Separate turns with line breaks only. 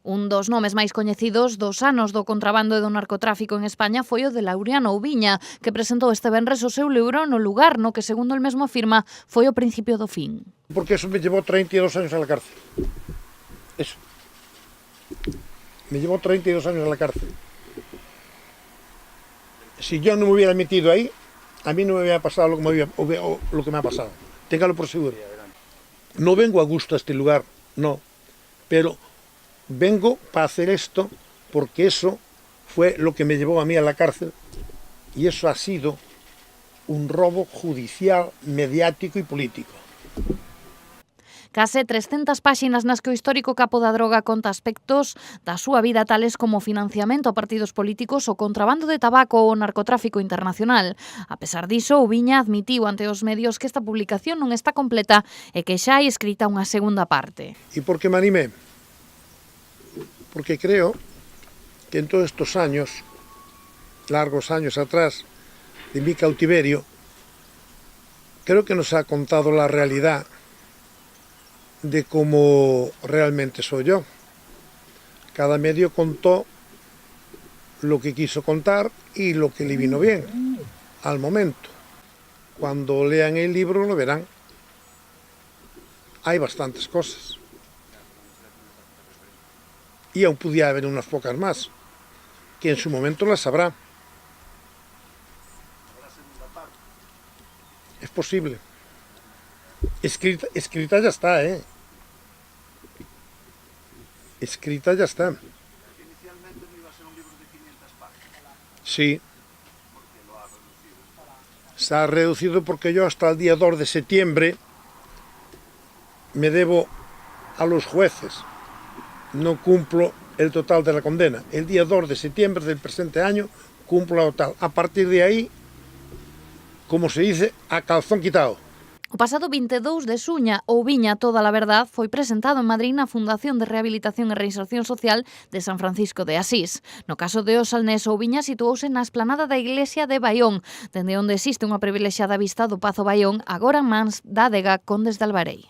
Un dos nomes máis coñecidos dos anos do contrabando e do narcotráfico en España foi o de Laureano Oubiña, que presentou este venres o seu libro no lugar no que, segundo el mesmo afirma, foi o principio do fin.
Porque eso me llevó 32 años a la cárcel. Eso. Me llevó 32 años a la cárcel. Si yo no me hubiera metido ahí, a mí no me hubiera pasado lo que me ha pasado. Téngalo por seguro. No vengo a gusto a este lugar, no. Pero vengo para hacer esto porque eso fue lo que me llevó a mí a la cárcel y eso ha sido un robo judicial, mediático y político.
Case 300 páxinas nas que o histórico capo da droga conta aspectos da súa vida tales como financiamento a partidos políticos, o contrabando de tabaco ou o narcotráfico internacional. A pesar diso, Oubiña admitiu ante os medios que esta publicación non está completa e que xa hai escrita unha segunda parte.
¿Y por qué me animé? Porque creo que en todos estos años, largos años atrás, de mi cautiverio, creo que nos ha contado la realidad de cómo realmente soy yo. Cada medio contó lo que quiso contar y lo que le vino bien al momento. Cuando lean el libro lo verán. Hay bastantes cosas. Y aún pudiera haber unas pocas más, que en su momento las sabrá. Es posible. Escrita ya está, ¿eh? Escrita ya está.
Inicialmente no iba a ser un libro de 500 páginas.
Sí.
¿Por qué lo ha reducido?
Se ha reducido porque yo hasta el día 2 de septiembre me debo a los jueces. No cumplo el total de la condena. El día 2 de septiembre del presente año cumplo la total. A partir de ahí, como se dice, a calzón quitado.
O pasado 22 de xuña, Oubiña, toda a verdad, foi presentado en Madrid na Fundación de Rehabilitación e Reinserción Social de San Francisco de Asís. No caso de Osalnés, Oubiña situouse na esplanada da iglesia de Baión, dende onde existe unha privilexiada vista do Pazo Baión, agora en mans da adega Condes de Albarei.